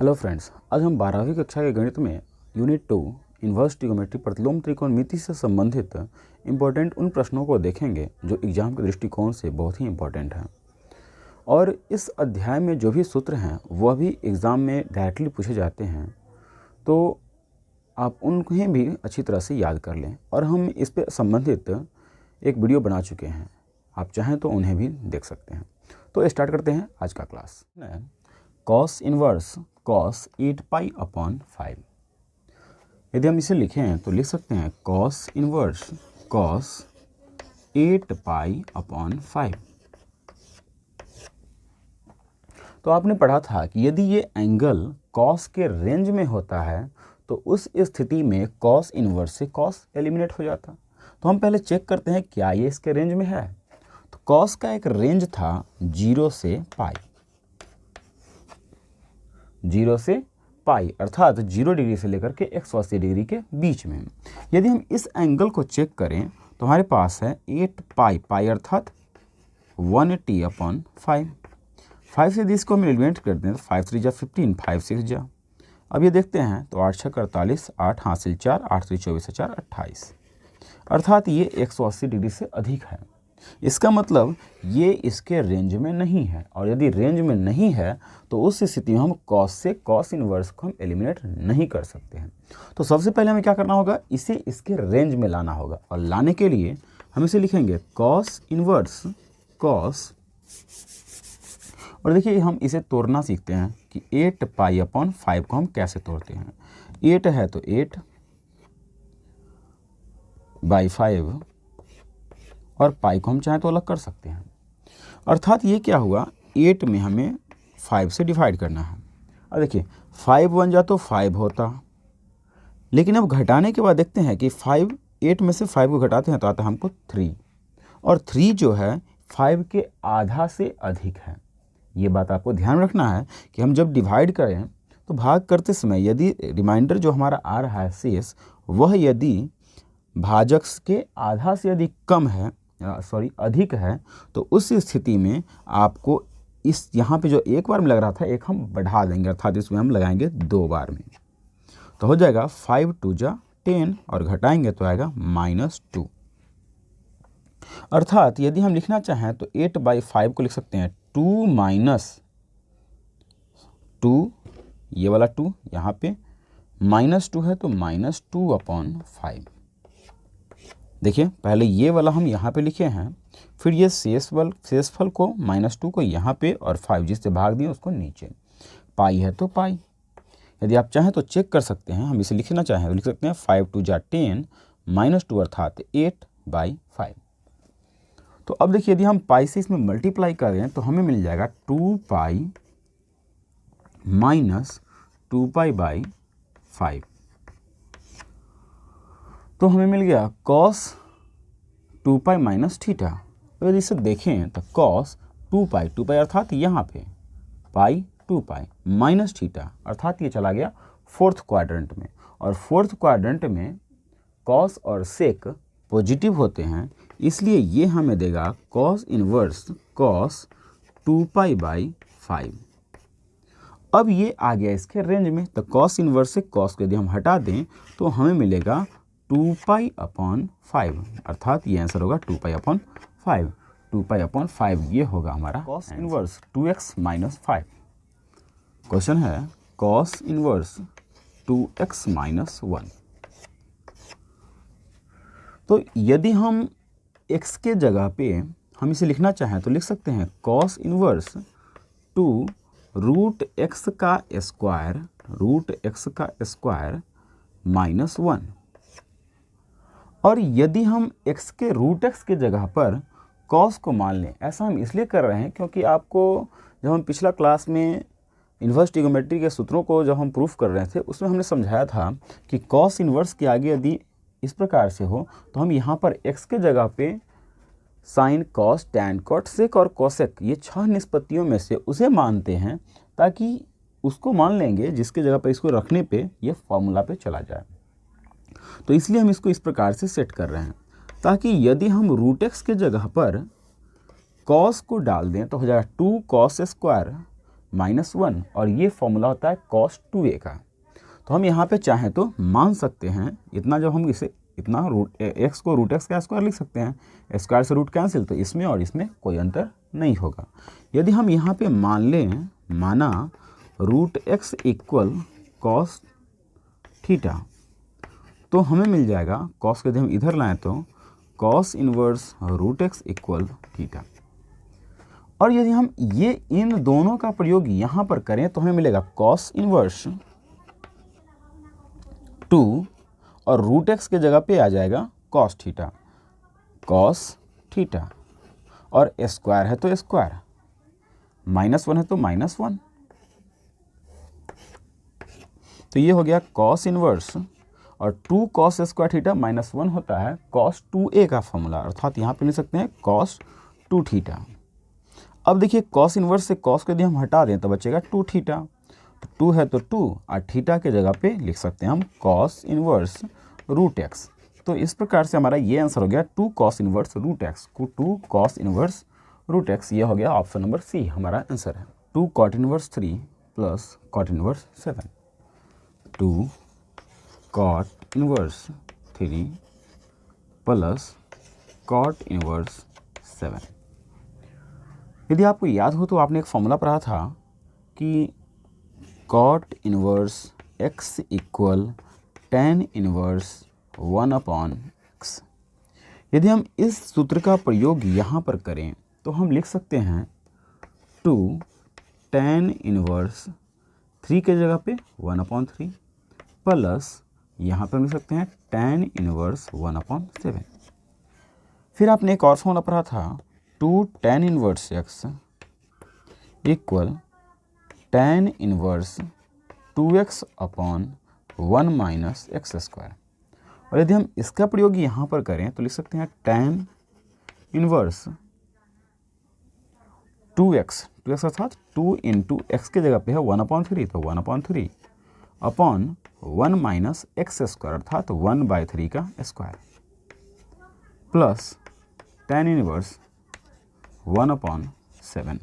Hello friends, आज हम 12वीं कक्षा के गणित में यूनिट 2 इन्वर्स ट्रिगोनोमेट्री प्रतिलोम त्रिकोणमिति से संबंधित इम्पोर्टेंट उन प्रश्नों को देखेंगे जो एग्जाम के दृष्टिकोण से बहुत ही इम्पोर्टेंट हैं। और इस अध्याय में जो भी सूत्र हैं वह भी एग्ज़ाम में डायरेक्टली पूछे जाते हैं, तो आप उन्हें भी अच्छी तरह से याद कर लें। और हम इस पर संबंधित एक वीडियो बना चुके हैं, आप चाहें तो उन्हें भी देख सकते हैं। तो स्टार्ट करते हैं आज का class. Cos inverse cos 8 pi upon 5। यदि हम इसे लिखें तो लिख सकते हैं cos inverse cos 8 pi upon 5। तो आपने पढ़ा था कि यदि ये एंगल cos के रेंज में होता है तो उस स्थिति में cos इन्वर्स से cos एलिमिनेट हो जाता। तो हम पहले चेक करते हैं क्या ये इसके रेंज में है। तो cos का एक रेंज था 0 से पाई, 0 से पाई अर्थात 0 डिग्री से लेकर के 180 डिग्री के बीच में। यदि हम इस एंगल को चेक करें तो हमारे पास है 8 पाई, पाई अर्थात 180 अपॉन 5। 5 से यदि इसको हम एलिमिनेट करते हैं तो 5 3 जा 15, 5 6 जा। अब ये देखते हैं तो 8 6 48, 8 हासिल 4, 8 3 24 4 28 अर्थात ये 180 डिग्री से अधिक है। इसका मतलब ये इसके रेंज में नहीं है, और यदि रेंज में नहीं है तो उस स्थिति में हम cos से cos इन्वर्स को हम एलिमिनेट नहीं कर सकते हैं। तो सबसे पहले हमें क्या करना होगा, इसे इसके रेंज में लाना होगा। और लाने के लिए हम इसे लिखेंगे cos इन्वर्स cos, और देखिए हम इसे तोड़ना सीखते हैं कि 8 पाई अपॉन 5 को हम कैसे तोड़ते हैं। 8 है तो 8 बाई 5 और पाई को हम चाहें तो अलग कर सकते हैं। अर्थात ये क्या हुआ, 8 में हमें 5 से डिवाइड करना है। अब देखिए 5 बन जा तो 5 होता, लेकिन अब घटाने के बाद देखते हैं कि 8 में से 5 को घटाते हैं तो आता है हमको 3, और 3 जो है 5 के आधा से अधिक है। ये बात आपको ध्यान रखना है कि हम जब डिवाइड करें तो भाग करते समय यदि रिमाइंडर जो हमारा आ रहा है शेष, वह यदि भाजक के आधा से यदि कम है अधिक है, तो उस स्थिति में आपको इस यहाँ पे जो एक बार में लग रहा था एक हम बढ़ा देंगे, अर्थात इसमें हम लगाएंगे 2 बार में। तो हो जाएगा 5 2 जा 10 और घटाएंगे तो आएगा -2। अर्थात यदि हम लिखना चाहें तो 8 बाई 5 को लिख सकते हैं 2 माइनस 2, ये वाला 2 यहाँ पे -2 है तो -2 अपॉन 5। देखिए पहले ये वाला हम यहाँ पे लिखे हैं, फिर ये शेषफल को -2 को यहाँ पे और 5 जिससे भाग दिए उसको नीचे। पाई है तो पाई, यदि आप चाहें तो चेक कर सकते हैं। हम इसे लिखना चाहें तो लिख सकते हैं 5 2 जा 10 -2 अर्थात 8 बाई 5। तो अब देखिए यदि हम पाई से इसमें मल्टीप्लाई करें तो हमें मिल जाएगा 2 पाई माइनस 2 पाई बाई 5। तो हमें मिल गया cos 2 पाई माइनस थीटा। यदि इसे देखें तो cos 2 पाई अर्थात यहाँ पे पाई 2 पाई माइनस थीटा अर्थात ये चला गया 4th क्वाड्रेंट में, और 4th क्वाड्रेंट में cos और sec पॉजिटिव होते हैं, इसलिए ये हमें देगा cos inverse cos 2 pi by 5। अब ये आ गया इसके रेंज में, तो cos इन्वर्स से cos को यदि हम हटा दें तो हमें मिलेगा 2 पाई अपॉन 5 अर्थात ये आंसर होगा 2 पाई अपॉन 5। 2 पाई अपॉन 5 ये होगा हमारा cos inverse 2x minus 5। Question है cos इन्वर्स 2x माइनस 1। तो यदि हम x के जगह पे हम इसे लिखना चाहें तो लिख सकते हैं cos इन्वर्स 2 रूट x का स्क्वायर माइनस 1। और यदि हम x के रूट x के जगह पर cos को मान लें, ऐसा हम इसलिए कर रहे हैं क्योंकि आपको जब हम पिछला क्लास में इन्वर्स ट्रिगोनोमेट्री के सूत्रों को जब हम प्रूफ कर रहे थे उसमें हमने समझाया था कि cos इन्वर्स के आगे यदि इस प्रकार से हो तो हम यहाँ पर x के जगह पे sign cos tan cot sec और cosec ये 6 निष्पत्तियों में से उसे मानते हैं, ताकि उसको मान लेंगे जिसके जगह पर इसको रखने पे ये फॉर्मूला पे चला जाए। तो इसलिए हम इसको इस प्रकार से सेट कर रहे हैं, ताकि यदि हम रूट x के जगह पर cos को डाल दें तो हो जाएगा 2 cos स्क्वायर -1 और ये फॉर्मूला होता है cos 2a का। तो हम यहाँ पे चाहें तो मान सकते हैं इतना, जब हम इसे इतना x को √x का स्क्वायर लिख सकते हैं, स्क्वायर से रूट कैंसिल, तो इसमें और इसमें कोई अंतर नहीं होगा। यदि हम यहाँ पे माना √x इक्वल cos थीटा, तो हमें मिल जाएगा cos के यदि हम इधर लाएँ तो cos inverse √x equal theta. और यदि हम ये इन दोनों का प्रयोग यहाँ पर करें तो हमें मिलेगा cos इनवर्स 2 और √x के जगह पे आ जाएगा cos थीटा और स्क्वायर है तो स्क्वायर, -1 है तो -1, तो ये हो गया cos इनवर्स और 2 cos स्क्वायर थीटा -1 होता है cos 2a का फॉर्मूला, अर्थात यहाँ पे लिख सकते हैं cos 2 थीटा। अब देखिए cos इनवर्स से cos को यदि हम हटा दें तो बचेगा 2 थीटा, तो 2 है तो 2 और थीटा के जगह पे लिख सकते हैं हम cos इनवर्स √x। तो इस प्रकार से हमारा ये आंसर हो गया 2 cos inverse √x, 2 cos inverse √x। ये हो गया ऑप्शन नंबर सी हमारा आंसर है। 2 cot inverse 3 plus cot inverse 7, 2 cot inverse 3 plus cot inverse 7। यदि आपको याद हो तो आपने एक फॉर्मूला पढ़ा था कि cot inverse x equal tan inverse 1/x। यदि हम इस सूत्र का प्रयोग यहाँ पर करें तो हम लिख सकते हैं 2 tan इनवर्स 3 के जगह पे 1/3 प्लस यहाँ पर लिख सकते हैं tan इनवर्स 1/7। फिर आपने एक और फॉर्मूला पढ़ा था 2 tan inverse x equal tan inverse 2x/1 - x²। और यदि हम इसका प्रयोग यहाँ पर करें तो लिख सकते हैं tan इनवर्स 2x अर्थात 2 × x के जगह पे है 1/3, तो 1/3 अपॉन 1 - x² अर्थात 1/3 का स्क्वायर प्लस tan इनवर्स 1/7।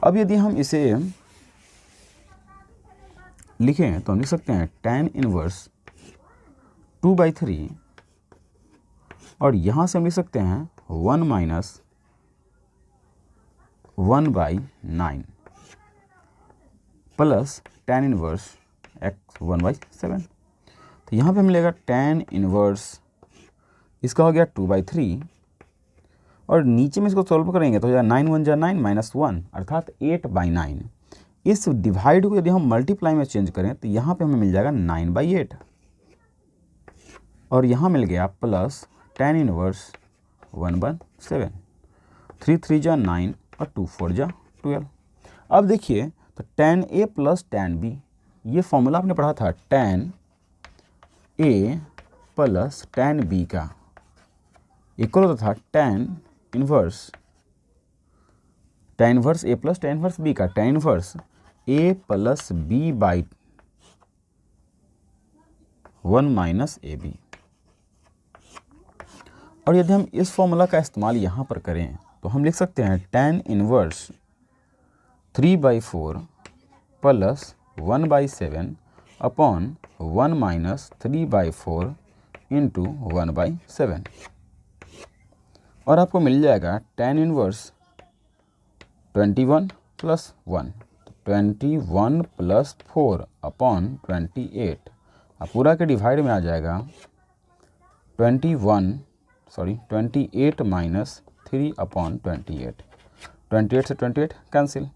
अब यदि हम इसे लिखें तो हम लिख सकते हैं tan इनवर्स 2/3 और यहाँ से हम लिख सकते हैं 1 - 1/9 प्लस tan इनवर्स x 1/7। तो यहाँ पे मिलेगा tan इनवर्स, इसका हो गया 2/3 और नीचे में इसको सॉल्व करेंगे तो हो जाएगा 9 × 1 = 9 -1 अर्थात 8/9। इस डिवाइड को यदि हम मल्टीप्लाई में चेंज करें तो यहाँ पे हमें मिल जाएगा 9/8 और यहाँ मिल गया प्लस tan इनवर्स 1/7। 3 × 3 = 9 और 2 × 4 = 12। अब देखिए तो tan a plus tan b, ये फॉर्मूला आपने पढ़ा था tan a plus tan b का इक्वल होता था tan inverse a plus tan inverse b का tan inverse a plus b/1 - ab। और यदि हम इस फॉर्मूला का इस्तेमाल यहाँ पर करें तो हम लिख सकते हैं tan इनवर्स 3/4 प्लस 1/7 अपॉन 1 - 3/4 × 1/7 और आपको मिल जाएगा tan इनवर्स 21 + 1, 21 + 4 अपॉन 28। अब पूरा के डिवाइड में आ जाएगा 28 - 3/28। 28 से 28 कैंसिल,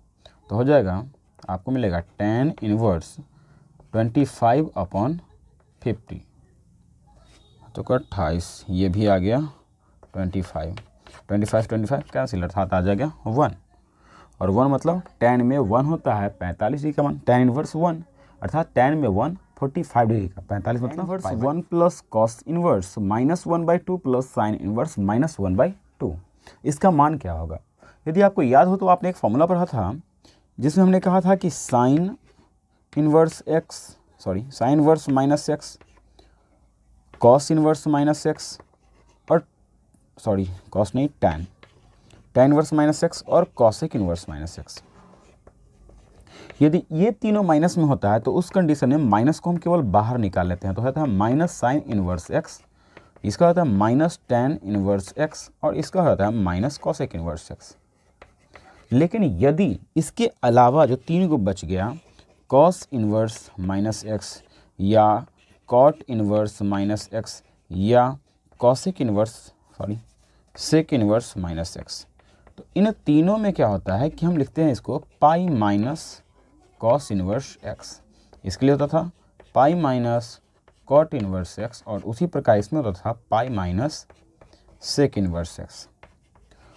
तो हो जाएगा आपको मिलेगा tan इनवर्स 25/50 तो 28, ये भी आ गया 25 कैंसिल अर्थात आ जाएगा 1 और 1 मतलब tan में 1 होता है 45 डिग्री का मान, tan इनवर्स 1 अर्थात tan में 1 45 डिग्री का, 45 मतलब 1 plus cos inverse -1/2 plus sin inverse -1/2। इसका मान क्या होगा? यदि आपको याद हो तो आपने एक फॉर्मूला पढ़ा था जिसमें हमने कहा था कि sin inverse -x cos inverse -x और tan इनवर्स -x और cosec इनवर्स -x। यदि ये तीनों माइनस में होता है तो उस कंडीशन में माइनस को हम केवल बाहर निकाल लेते हैं, तो होता है माइनस साइन इनवर्स एक्स, इसका होता है माइनस टेन इनवर्स एक्स और इसका होता है माइनस कॉसेक इनवर्स एक्स। लेकिन यदि इसके अलावा जो तीन को बच गया, कॉस इनवर्स माइनस एक्स या कॉट इनवर्स माइनस एक्स या cosec inverse sec inverse minus x, तो इन तीनों में क्या होता है कि हम लिखते हैं इसको pi minus cos inverse x. इसके लिए होता था pi minus cot inverse x और उसी प्रकार इसमें होता था pi minus sec inverse x.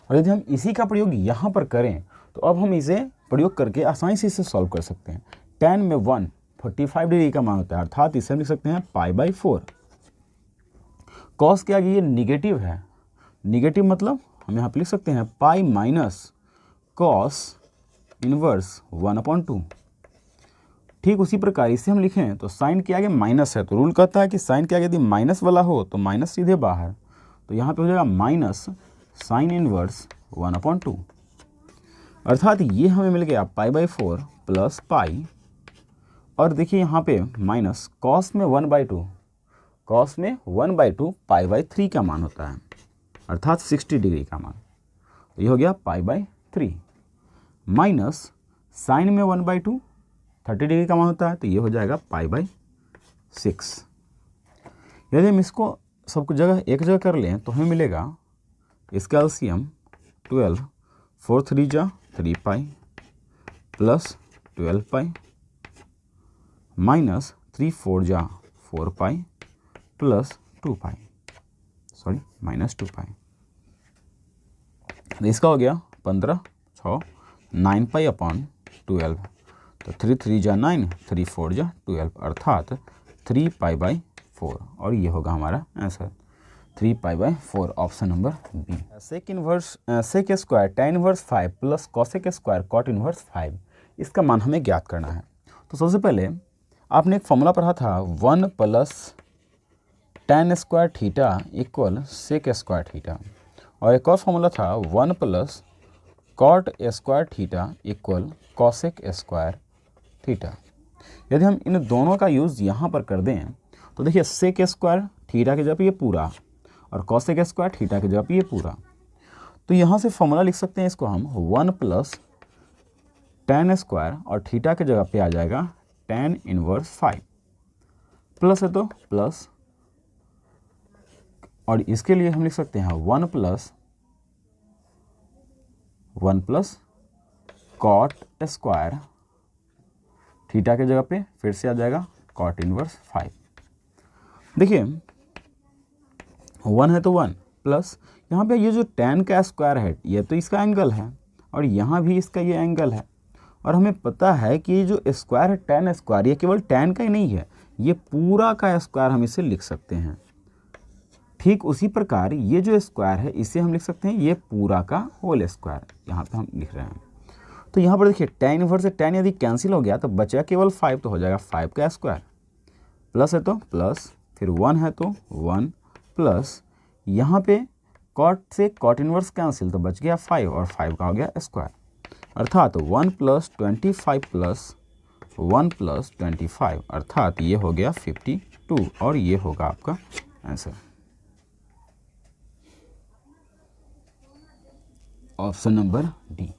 और यदि हम इसी का प्रयोग यहाँ पर करें तो अब हम इसे प्रयोग करके आसानी से इसे सॉल्व कर सकते हैं। tan में 145 डिग्री का मान होता है, अर्थात इसे हम लिख सकते हैं π/4। कॉस के आगे ये निगेटिव है, निगेटिव मतलब हम यहाँ पर लिख सकते हैं पाई माइनस कॉस इनवर्स 1/2। ठीक उसी प्रकार इसे हम लिखें तो साइन के आगे माइनस है, तो रूल कहता है कि साइन के आगे यदि माइनस वाला हो तो माइनस सीधे बाहर, तो यहाँ पे हो जाएगा माइनस साइन इनवर्स 1/2। अर्थात ये हमें मिल गया π/4 प्लस पाई, और देखिए यहाँ पे माइनस कॉस में 1/2, कॉस में 1/2 π/3 का मान होता है, अर्थात 60 डिग्री का मान, तो ये हो गया π/3 माइनस साइन में 1/2 30 डिग्री का मान होता है, तो ये हो जाएगा π/6। यदि हम इसको सब कुछ जगह एक जगह कर लें तो हमें मिलेगा इसका एलसीएम 12 4 3 जा 3 पाई प्लस 12 पाई माइनस 3 4 जा 4 पाई प्लस 2 पाई माइनस 2 पाई। इसका हो गया 15 6 9 पाई अपॉन 12, तो 3 3 जा 9 3 4 जा 12, अर्थात 3 π/4, और ये होगा हमारा answer 3 π/4, option number B. Sec inverse sec square tan inverse 5 plus cosec square cot inverse 5, इसका मान हमें ज्ञात करना है। तो सबसे पहले आपने एक फॉर्मूला पढ़ा था 1 plus tan square theta equal sec square theta, और एक और फॉर्मूला था 1 plus cot square theta equal cosec square theta. यदि हम इन दोनों का यूज़ यहाँ पर कर दें तो देखिए सेक स्क्वायर थीटा की जगह पे ये पूरा और कॉसेक स्क्वायर थीटा की जगह पे ये पूरा, तो यहाँ से फॉर्मूला लिख सकते हैं इसको हम 1 प्लस tan स्क्वायर और थीटा की जगह पे आ जाएगा tan इनवर्स 5 प्लस है तो प्लस, और इसके लिए हम लिख सकते हैं 1 प्लस कॉट स्क्वायर थीटा की जगह पे फिर से आ जाएगा कॉट इनवर्स 5। देखिए 1 है तो 1 प्लस यहाँ पे ये जो tan का स्क्वायर है ये तो इसका एंगल है और यहाँ भी इसका ये एंगल है, और हमें पता है कि ये जो स्क्वायर है tan स्क्वायर ये केवल tan का ही नहीं है, ये पूरा का स्क्वायर हम इसे लिख सकते हैं। ठीक उसी प्रकार ये जो स्क्वायर है इसे हम लिख सकते हैं ये पूरा का होल स्क्वायर, यहाँ पे हम लिख रहे हैं। तो यहाँ पर देखिए tan इनवर्स से tan यदि कैंसिल हो गया तो बचा केवल 5, तो हो जाएगा 5 का स्क्वायर, प्लस है तो प्लस, फिर 1 है तो 1 प्लस, यहाँ पे कॉट से कॉट इनवर्स कैंसिल तो बच गया 5 और 5 का हो गया स्क्वायर, अर्थात 1 प्लस 25 प्लस 1 प्लस 25, अर्थात ये हो गया 52, और ये होगा आपका आंसर, ऑप्शन नंबर डी।